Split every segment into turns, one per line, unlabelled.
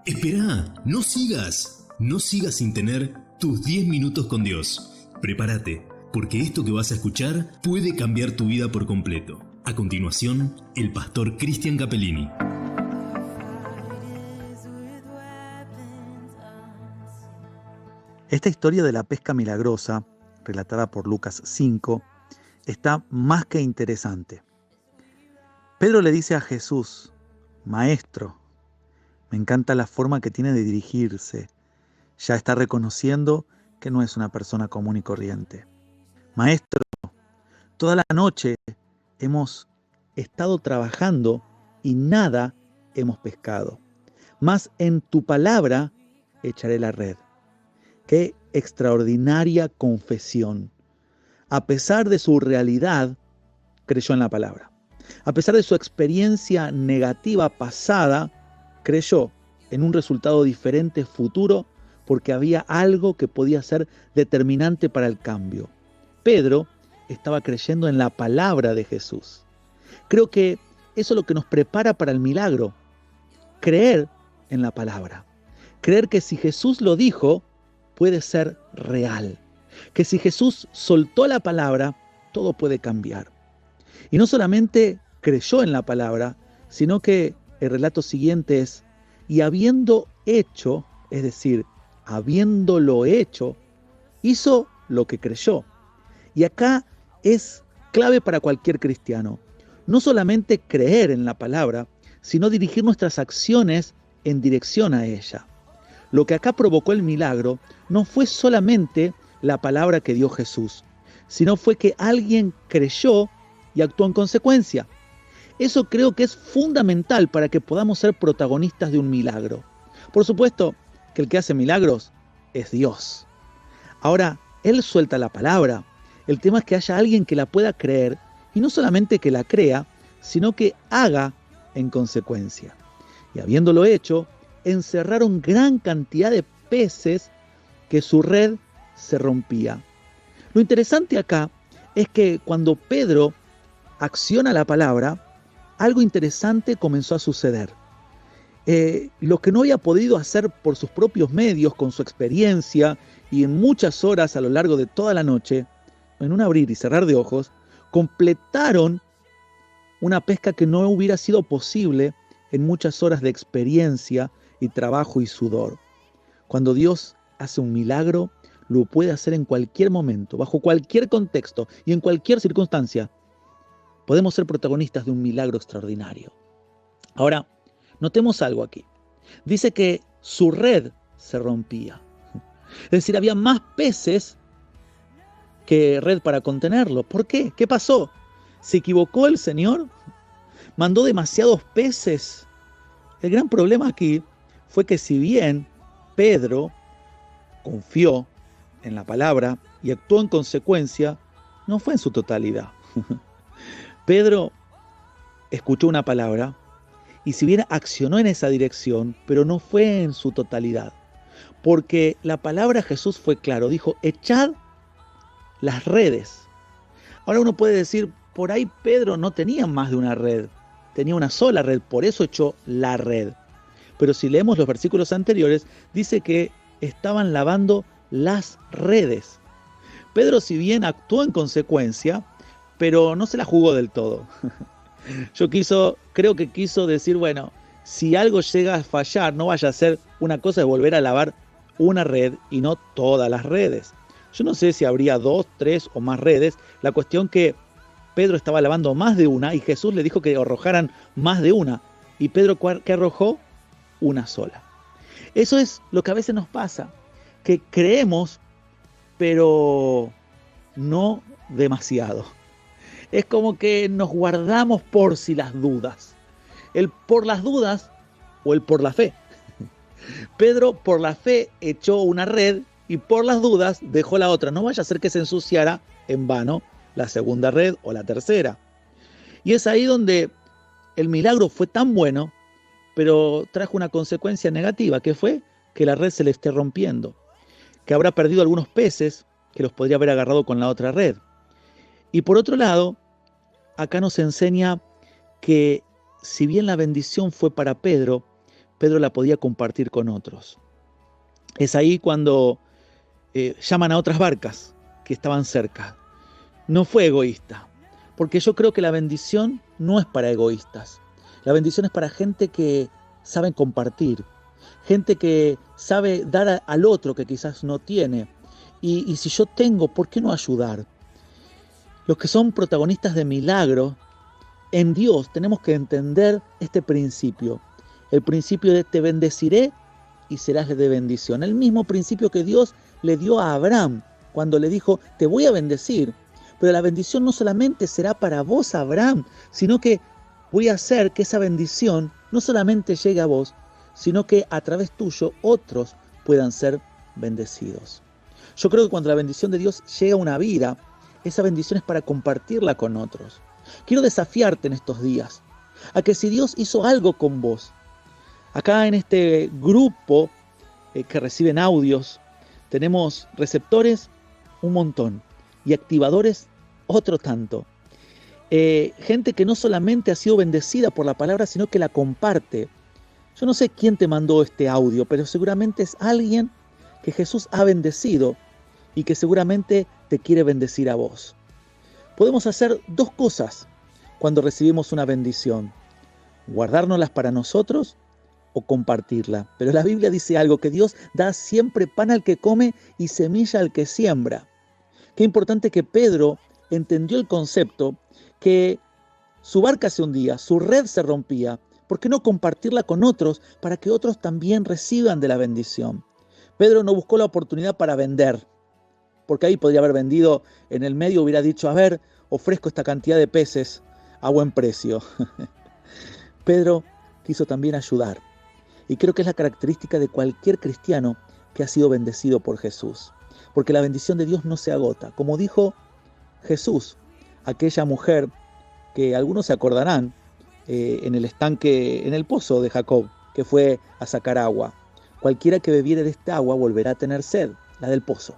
Esperá, no sigas. No sigas sin tener tus 10 minutos con Dios. Prepárate, porque esto que vas a escuchar puede cambiar tu vida por completo. A continuación, el pastor Cristian Capellini.
Esta historia de la pesca milagrosa, relatada por Lucas 5, está más que interesante. Pedro le dice a Jesús: Maestro. Me encanta la forma que tiene de dirigirse. Ya está reconociendo que no es una persona común y corriente. Maestro, toda la noche hemos estado trabajando y nada hemos pescado. Mas en tu palabra echaré la red. Qué extraordinaria confesión. A pesar de su realidad, creyó en la palabra. A pesar de su experiencia negativa pasada, creyó en un resultado diferente futuro porque había algo que podía ser determinante para el cambio. Pedro estaba creyendo en la palabra de Jesús. Creo que eso es lo que nos prepara para el milagro. Creer en la palabra. Creer que si Jesús lo dijo, puede ser real. Que si Jesús soltó la palabra, todo puede cambiar. Y no solamente creyó en la palabra, sino que el relato siguiente es: y habiendo hecho, es decir, habiéndolo hecho, hizo lo que creyó. Y acá es clave para cualquier cristiano. No solamente creer en la palabra, sino dirigir nuestras acciones en dirección a ella. Lo que acá provocó el milagro no fue solamente la palabra que dio Jesús, sino fue que alguien creyó y actuó en consecuencia. Eso creo que es fundamental para que podamos ser protagonistas de un milagro. Por supuesto que el que hace milagros es Dios. Ahora, Él suelta la palabra. El tema es que haya alguien que la pueda creer, y no solamente que la crea, sino que haga en consecuencia. Y habiéndolo hecho, encerraron gran cantidad de peces que su red se rompía. Lo interesante acá es que cuando Pedro acciona la palabra, algo interesante comenzó a suceder. Lo que no había podido hacer por sus propios medios, con su experiencia y en muchas horas a lo largo de toda la noche, en un abrir y cerrar de ojos, completaron una pesca que no hubiera sido posible en muchas horas de experiencia y trabajo y sudor. Cuando Dios hace un milagro, lo puede hacer en cualquier momento, bajo cualquier contexto y en cualquier circunstancia. Podemos ser protagonistas de un milagro extraordinario. Ahora, notemos algo aquí. Dice que su red se rompía. Es decir, había más peces que red para contenerlo. ¿Por qué? ¿Qué pasó? ¿Se equivocó el Señor? ¿Mandó demasiados peces? El gran problema aquí fue que si bien Pedro confió en la palabra y actuó en consecuencia, no fue en su totalidad. Pedro escuchó una palabra y si bien accionó en esa dirección, pero no fue en su totalidad. Porque la palabra de Jesús fue claro, dijo: echad las redes. Ahora uno puede decir, por ahí Pedro no tenía más de una red, tenía una sola red, por eso echó la red. Pero si leemos los versículos anteriores, dice que estaban lavando las redes. Pedro, si bien actuó en consecuencia, pero no se la jugó del todo. Creo que quiso decir, bueno, si algo llega a fallar, no vaya a ser una cosa de volver a lavar una red y no todas las redes. Yo no sé si habría 2, 3 o más redes. La cuestión que Pedro estaba lavando más de una y Jesús le dijo que arrojaran más de una. Y Pedro, ¿qué arrojó? Una sola. Eso es lo que a veces nos pasa, que creemos, pero no demasiado. Es como que nos guardamos por si las dudas. El por las dudas o el por la fe. Pedro por la fe echó una red y por las dudas dejó la otra. No vaya a ser que se ensuciara en vano la segunda red o la tercera. Y es ahí donde el milagro fue tan bueno, pero trajo una consecuencia negativa, que fue que la red se le esté rompiendo, que habrá perdido algunos peces que los podría haber agarrado con la otra red. Y por otro lado, acá nos enseña que si bien la bendición fue para Pedro Pedro la podía compartir con otros. Es ahí cuando llaman a otras barcas que estaban cerca. No fue egoísta, porque yo creo que la bendición no es para egoístas. La bendición es para gente que sabe compartir, gente que sabe dar al otro que quizás no tiene. Y si yo tengo, ¿por qué no ayudar? Los que son protagonistas de milagros, en Dios tenemos que entender este principio. El principio de te bendeciré y serás de bendición. El mismo principio que Dios le dio a Abraham cuando le dijo, te voy a bendecir. Pero la bendición no solamente será para vos, Abraham, sino que voy a hacer que esa bendición no solamente llegue a vos, sino que a través tuyo otros puedan ser bendecidos. Yo creo que cuando la bendición de Dios llega a una vida, esa bendición es para compartirla con otros. Quiero desafiarte en estos días a que si Dios hizo algo con vos, acá en este grupo que reciben audios, tenemos receptores un montón y activadores otro tanto. Gente que no solamente ha sido bendecida por la palabra, sino que la comparte. Yo no sé quién te mandó este audio, pero seguramente es alguien que Jesús ha bendecido y que seguramente te quiere bendecir a vos. Podemos hacer dos cosas cuando recibimos una bendición: guardárnoslas para nosotros o compartirla. Pero la Biblia dice algo, que Dios da siempre pan al que come y semilla al que siembra. Qué importante que Pedro entendió el concepto que su barca se hundía, su red se rompía. ¿Por qué no compartirla con otros para que otros también reciban de la bendición? Pedro no buscó la oportunidad para vender, porque ahí podría haber vendido en el medio, hubiera dicho, a ver, ofrezco esta cantidad de peces a buen precio. Pedro quiso también ayudar. Y creo que es la característica de cualquier cristiano que ha sido bendecido por Jesús. Porque la bendición de Dios no se agota. Como dijo Jesús, aquella mujer que algunos se acordarán en el estanque, en el pozo de Jacob, que fue a sacar agua. Cualquiera que bebiere de esta agua volverá a tener sed, la del pozo.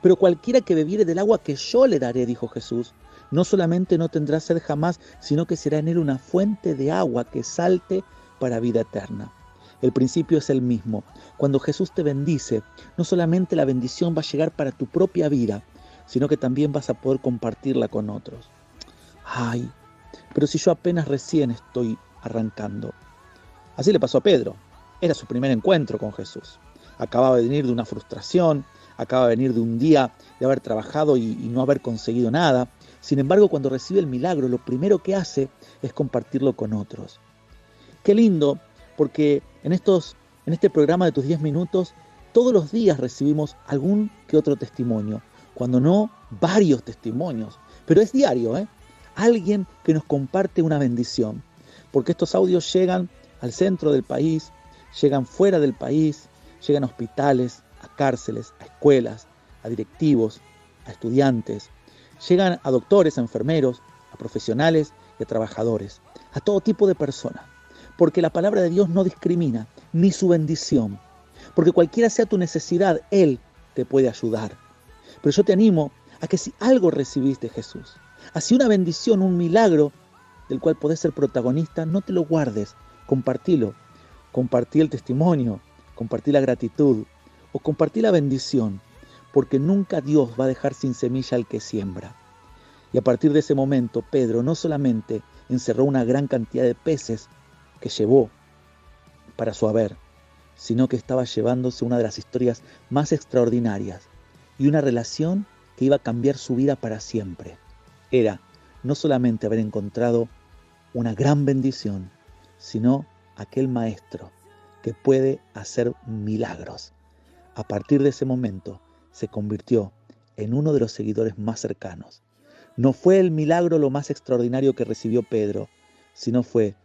Pero cualquiera que bebiere del agua que yo le daré, dijo Jesús, no solamente no tendrá sed jamás, sino que será en él una fuente de agua que salte para vida eterna. El principio es el mismo. Cuando Jesús te bendice, no solamente la bendición va a llegar para tu propia vida, sino que también vas a poder compartirla con otros. Ay, pero si yo apenas recién estoy arrancando. Así le pasó a Pedro. Era su primer encuentro con Jesús. Acababa de venir de una frustración, acababa de venir de un día de haber trabajado y no haber conseguido nada. Sin embargo, cuando recibe el milagro, lo primero que hace es compartirlo con otros. Qué lindo, porque en este programa de tus 10 minutos, todos los días recibimos algún que otro testimonio, cuando no varios testimonios, pero es diario, alguien que nos comparte una bendición, porque estos audios llegan al centro del país, llegan fuera del país, llegan a hospitales, a cárceles, a escuelas, a directivos, a estudiantes, llegan a doctores, a enfermeros, a profesionales y a trabajadores, a todo tipo de personas. Porque la palabra de Dios no discrimina, ni su bendición. Porque cualquiera sea tu necesidad, Él te puede ayudar. Pero yo te animo a que si algo recibiste de Jesús, así una bendición, un milagro, del cual podés ser protagonista, no te lo guardes, compartilo. Compartí el testimonio, compartí la gratitud o compartí la bendición, porque nunca Dios va a dejar sin semilla al que siembra. Y a partir de ese momento, Pedro no solamente encerró una gran cantidad de peces que llevó para su haber, sino que estaba llevándose una de las historias más extraordinarias y una relación que iba a cambiar su vida para siempre. Era no solamente haber encontrado una gran bendición, sino aquel maestro que puede hacer milagros. A partir de ese momento se convirtió en uno de los seguidores más cercanos. No fue el milagro lo más extraordinario que recibió Pedro, sino fue,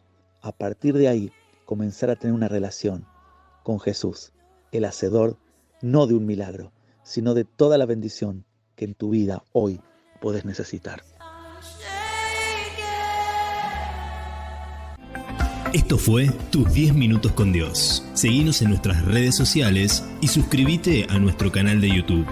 a partir de ahí, comenzar a tener una relación con Jesús, el hacedor no de un milagro, sino de toda la bendición que en tu vida hoy podés necesitar.
Esto fue Tus 10 Minutos con Dios. Seguinos en nuestras redes sociales y suscríbete a nuestro canal de YouTube.